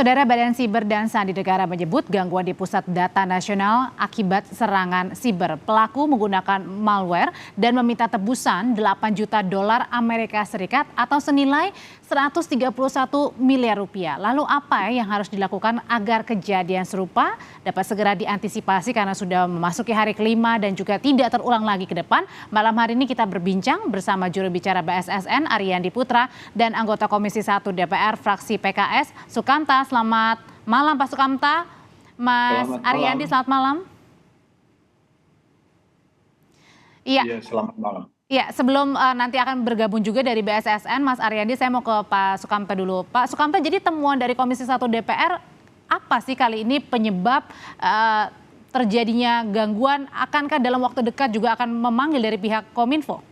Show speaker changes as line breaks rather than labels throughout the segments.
Saudara Badan Siber dan Sandi Negara menyebut gangguan di pusat data nasional akibat serangan siber. Pelaku menggunakan malware dan meminta tebusan 8 juta dolar Amerika Serikat atau senilai 131 miliar rupiah. Lalu apa yang harus dilakukan agar kejadian serupa dapat segera diantisipasi karena sudah memasuki hari kelima dan juga tidak terulang lagi ke depan? Malam hari ini kita berbincang bersama juru bicara BSSN Ariandi Putra dan anggota Komisi 1 DPR fraksi PKS Sukamta. Selamat malam Pak Sukamta. Mas Ariandi, selamat malam.
Iya, selamat malam.
Iya, sebelum nanti akan bergabung juga dari BSSN, Mas Ariandi, saya mau ke Pak Sukamta dulu. Pak Sukamta, jadi temuan dari Komisi 1 DPR apa sih kali ini penyebab terjadinya gangguan? Akankah dalam waktu dekat juga akan memanggil dari pihak Kominfo?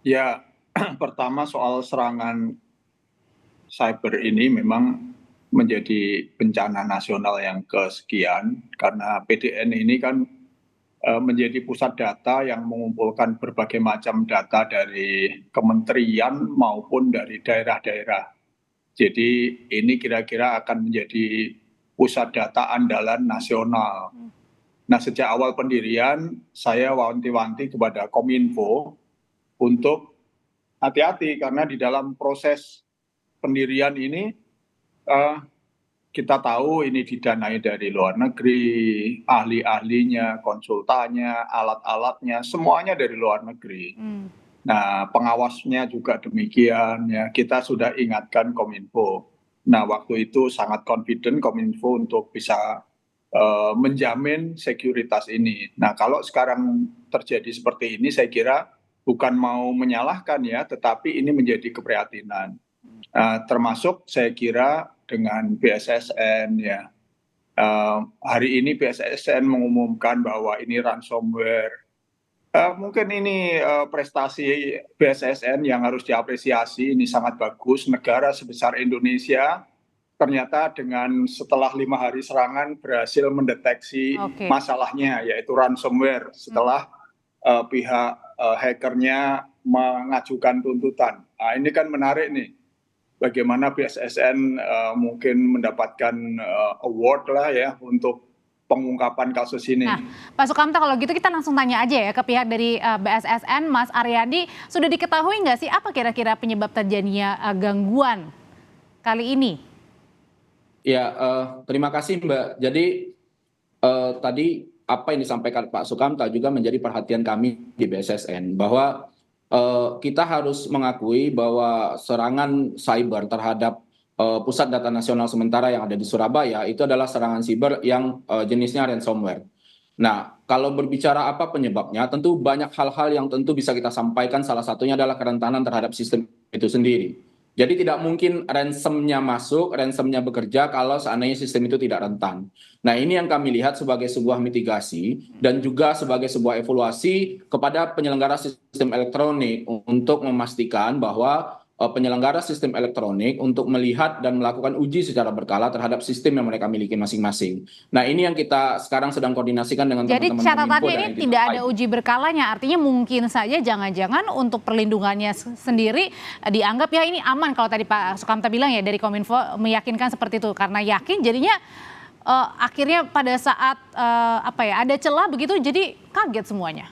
Ya, pertama soal serangan cyber ini memang menjadi bencana nasional yang kesekian karena PDN ini kan menjadi pusat data yang mengumpulkan berbagai macam data dari kementerian maupun dari daerah-daerah. Jadi ini kira-kira akan menjadi pusat data andalan nasional. Nah, sejak awal pendirian saya wanti-wanti kepada Kominfo untuk hati-hati karena di dalam proses pendirian ini kita tahu ini didanai dari luar negeri, ahli-ahlinya, konsultannya, alat-alatnya, semuanya dari luar negeri. Nah, pengawasnya juga demikian ya. Kita sudah ingatkan Kominfo. Nah, waktu itu sangat confident Kominfo untuk bisa menjamin sekuritas ini. Nah, kalau sekarang terjadi seperti ini, saya kira bukan mau menyalahkan ya, tetapi ini menjadi keprihatinan. Termasuk saya kira dengan BSSN ya. Hari ini BSSN mengumumkan bahwa ini ransomware. Mungkin ini prestasi BSSN yang harus diapresiasi, ini sangat bagus. Negara sebesar Indonesia ternyata dengan setelah 5 hari serangan berhasil mendeteksi masalahnya, yaitu ransomware setelah pihak hackernya mengajukan tuntutan. Nah, ini kan menarik nih, bagaimana BSSN mungkin mendapatkan award lah ya untuk pengungkapan kasus ini.
Nah, Pak Sukamta, kalau gitu kita langsung tanya aja ya ke pihak dari BSSN, Mas Ariandi, sudah diketahui nggak sih apa kira-kira penyebab terjadinya gangguan kali ini?
Ya, terima kasih Mbak. Jadi tadi apa yang disampaikan Pak Sukamta juga menjadi perhatian kami di BSSN bahwa kita harus mengakui bahwa serangan cyber terhadap pusat data nasional sementara yang ada di Surabaya itu adalah serangan cyber yang jenisnya ransomware. Nah, kalau berbicara apa penyebabnya, tentu banyak hal-hal yang tentu bisa kita sampaikan. Salah satunya adalah kerentanan terhadap sistem itu sendiri. Jadi tidak mungkin ransomnya masuk, ransomnya bekerja kalau seandainya sistem itu tidak rentan. Nah, ini yang kami lihat sebagai sebuah mitigasi dan juga sebagai sebuah evaluasi kepada penyelenggara sistem elektronik untuk memastikan bahwa penyelenggara sistem elektronik untuk melihat dan melakukan uji secara berkala terhadap sistem yang mereka miliki masing-masing. Nah, ini yang kita sekarang sedang koordinasikan dengan teman-teman.
Jadi catatannya ini tidak ada uji berkalanya, artinya mungkin saja jangan-jangan untuk perlindungannya sendiri dianggap ya ini aman, kalau tadi Pak Sukamta bilang ya dari Kominfo meyakinkan seperti itu, karena yakin jadinya akhirnya pada saat ada celah begitu jadi kaget semuanya.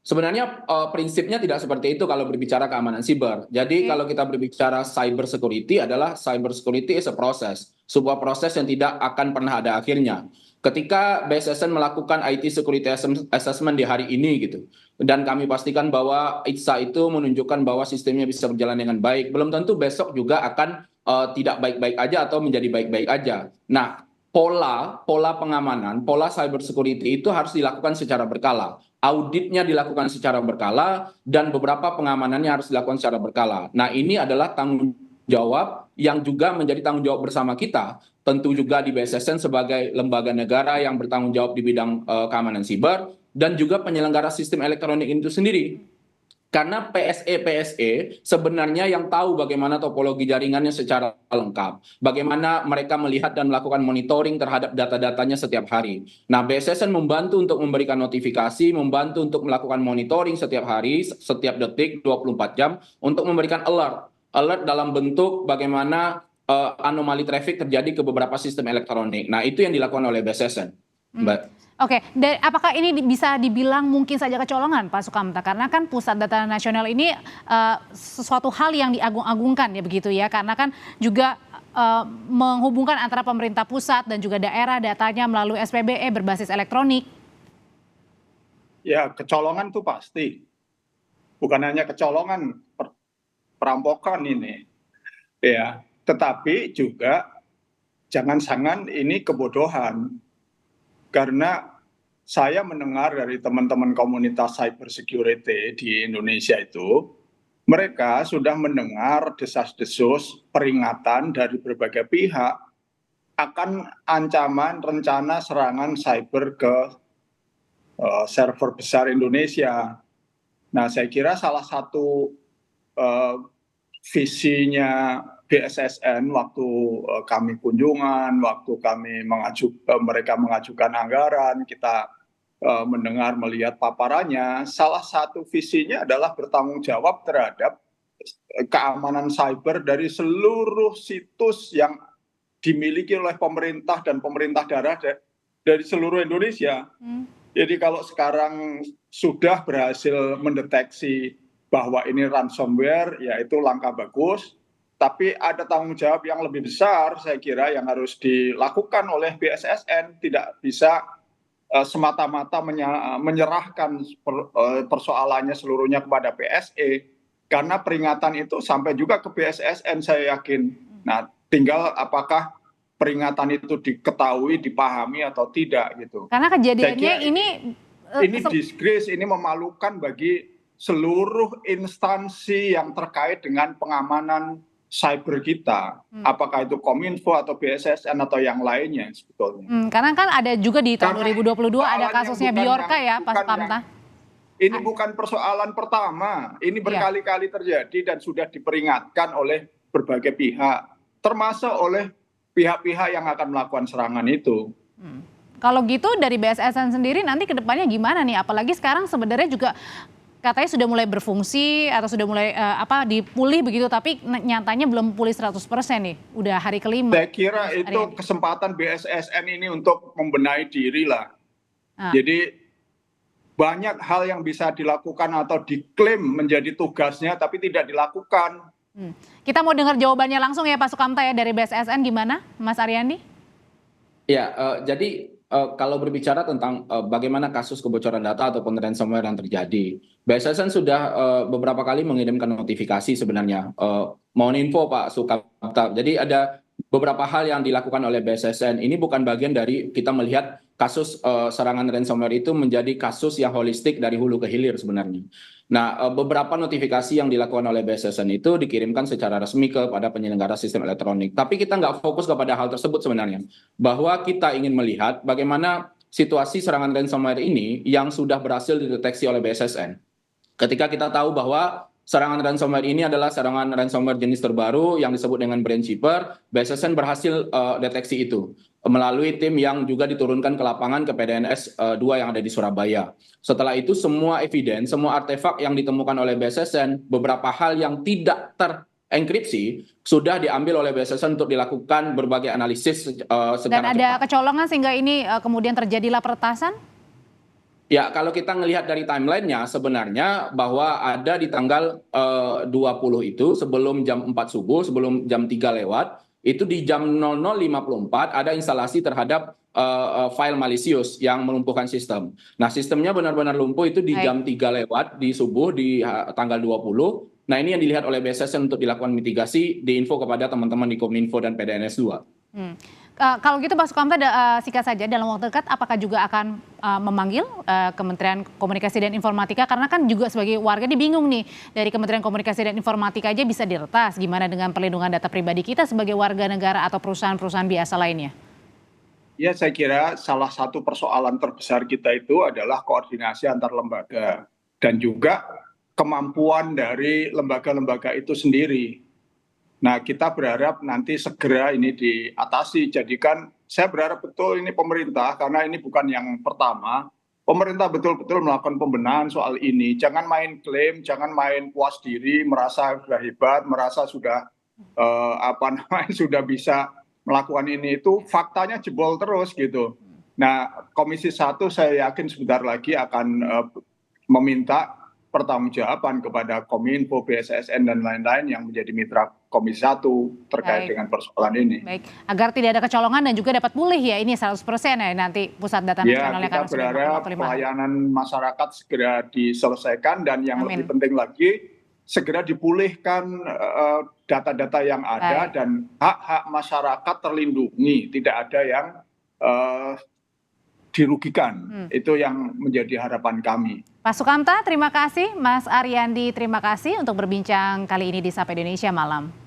Sebenarnya prinsipnya tidak seperti itu kalau berbicara keamanan siber. Jadi kalau kita berbicara cyber security adalah cyber security is a process. Sebuah proses yang tidak akan pernah ada akhirnya. Ketika BSSN melakukan IT security assessment di hari ini gitu, dan kami pastikan bahwa ITSA itu menunjukkan bahwa sistemnya bisa berjalan dengan baik, belum tentu besok juga akan tidak baik-baik aja atau menjadi baik-baik aja. Nah, pola pengamanan, pola cyber security itu harus dilakukan secara berkala. Auditnya dilakukan secara berkala dan beberapa pengamanannya harus dilakukan secara berkala. Nah, ini adalah tanggung jawab yang juga menjadi tanggung jawab bersama kita. Tentu juga di BSSN sebagai lembaga negara yang bertanggung jawab di bidang keamanan siber dan juga penyelenggara sistem elektronik itu sendiri. Karena PSE sebenarnya yang tahu bagaimana topologi jaringannya secara lengkap. Bagaimana mereka melihat dan melakukan monitoring terhadap data-datanya setiap hari. Nah, BSSN membantu untuk memberikan notifikasi, membantu untuk melakukan monitoring setiap hari, setiap detik, 24 jam, untuk memberikan alert. Alert dalam bentuk bagaimana anomali traffic terjadi ke beberapa sistem elektronik. Nah, itu yang dilakukan oleh BSSN, Mbak.
Oke, apakah ini bisa dibilang mungkin saja kecolongan, Pak Sukamta? Karena kan Pusat Data Nasional ini sesuatu hal yang diagung-agungkan ya begitu ya, karena kan juga menghubungkan antara pemerintah pusat dan juga daerah datanya melalui SPBE berbasis elektronik.
Ya, kecolongan tuh pasti. Bukan hanya kecolongan, perampokan ini. Ya, tetapi juga jangan-jangan ini kebodohan. Karena saya mendengar dari teman-teman komunitas cyber security di Indonesia itu, mereka sudah mendengar desas-desus peringatan dari berbagai pihak akan ancaman rencana serangan cyber ke server besar Indonesia. Nah, saya kira salah satu visinya BSSN waktu kami kunjungan, waktu mereka mengajukan anggaran, kita mendengar melihat paparannya, salah satu visinya adalah bertanggung jawab terhadap keamanan cyber dari seluruh situs yang dimiliki oleh pemerintah dan pemerintah daerah dari seluruh Indonesia. Jadi kalau sekarang sudah berhasil mendeteksi bahwa ini ransomware, ya itu langkah bagus. Tapi ada tanggung jawab yang lebih besar, saya kira, yang harus dilakukan oleh BSSN. Tidak bisa semata-mata menyerahkan persoalannya seluruhnya kepada PSE. Karena peringatan itu sampai juga ke BSSN, saya yakin. Nah, tinggal apakah peringatan itu diketahui, dipahami atau tidak gitu.
Karena kejadiannya ini
disgrace, ini memalukan bagi seluruh instansi yang terkait dengan pengamanan cyber kita, apakah itu Kominfo atau BSSN atau yang lainnya sebetulnya.
Karena kan ada juga di tahun 2022 ada kasusnya Bjorka ya, Pak Sukamta.
Ini bukan persoalan pertama, ini berkali-kali terjadi dan sudah diperingatkan oleh berbagai pihak, termasuk oleh pihak-pihak yang akan melakukan serangan itu.
Kalau gitu dari BSSN sendiri nanti ke depannya gimana nih? Apalagi sekarang sebenarnya juga katanya sudah mulai berfungsi atau sudah mulai dipulih begitu, tapi nyatanya belum pulih 100% nih. Udah hari kelima.
Saya kira itu kesempatan BSSN ini untuk membenahi diri lah. Jadi banyak hal yang bisa dilakukan atau diklaim menjadi tugasnya tapi tidak dilakukan.
Kita mau dengar jawabannya langsung ya Pak Sukamta ya dari BSSN, gimana Mas Ariandi?
Ya, jadi kalau berbicara tentang bagaimana kasus kebocoran data ataupun ransomware yang terjadi, BSSN sudah beberapa kali mengirimkan notifikasi sebenarnya. Mohon info Pak Sukamta. Jadi ada beberapa hal yang dilakukan oleh BSSN. Ini bukan bagian dari kita melihat kasus serangan ransomware itu menjadi kasus yang holistik dari hulu ke hilir sebenarnya. Nah, beberapa notifikasi yang dilakukan oleh BSSN itu dikirimkan secara resmi kepada penyelenggara sistem elektronik. Tapi kita nggak fokus kepada hal tersebut sebenarnya. Bahwa kita ingin melihat bagaimana situasi serangan ransomware ini yang sudah berhasil dideteksi oleh BSSN. Ketika kita tahu bahwa serangan ransomware ini adalah serangan ransomware jenis terbaru yang disebut dengan Brainkeeper, BSSN berhasil deteksi itu melalui tim yang juga diturunkan ke lapangan ke PDNS 2 yang ada di Surabaya. Setelah itu semua evidence, semua artefak yang ditemukan oleh BSSN, beberapa hal yang tidak terenkripsi sudah diambil oleh BSSN untuk dilakukan berbagai analisis secara cepat.
Dan ada kecolongan sehingga ini kemudian terjadilah peretasan?
Ya, kalau kita melihat dari timelinenya sebenarnya bahwa ada di tanggal 20 itu sebelum jam 4 subuh, sebelum jam 3 lewat, itu di jam 00.54 ada instalasi terhadap file malisius yang melumpuhkan sistem. Nah, sistemnya benar-benar lumpuh itu di jam 3 lewat di subuh di tanggal 20. Nah, ini yang dilihat oleh BSSN untuk dilakukan mitigasi, diinfo kepada teman-teman di Kominfo dan PDNS 2.
Kalau gitu Pak Sukamta, singkat saja dalam waktu dekat apakah juga akan memanggil Kementerian Komunikasi dan Informatika, karena kan juga sebagai warga bingung nih, dari Kementerian Komunikasi dan Informatika aja bisa diretas, gimana dengan perlindungan data pribadi kita sebagai warga negara atau perusahaan-perusahaan biasa lainnya?
Ya, saya kira salah satu persoalan terbesar kita itu adalah koordinasi antar lembaga dan juga kemampuan dari lembaga-lembaga itu sendiri. Nah, kita berharap nanti segera ini diatasi. Jadikan saya berharap betul ini pemerintah, karena ini bukan yang pertama, pemerintah betul-betul melakukan pembenahan soal ini. Jangan main klaim, jangan main puas diri, merasa sudah hebat, merasa sudah sudah bisa melakukan ini, itu faktanya jebol terus gitu. Nah, Komisi 1 saya yakin sebentar lagi akan meminta pertanggungjawaban kepada Kominfo, BSSN dan lain-lain yang menjadi mitra Komisi 1 terkait dengan persoalan ini.
Baik, agar tidak ada kecolongan dan juga dapat pulih ya ini 100% ya nanti Pusat Data Nasionalnya
Kita
karena sudah
berharap
45 hari.
pelayanan masyarakat segera diselesaikan dan yang
Amin.
lebih penting lagi segera dipulihkan data-data yang ada dan hak-hak masyarakat terlindungi, tidak ada yang dirugikan. Itu yang menjadi harapan kami.
Pak Sukamta, terima kasih. Mas Ariandi, terima kasih untuk berbincang kali ini di Sapa Indonesia Malam.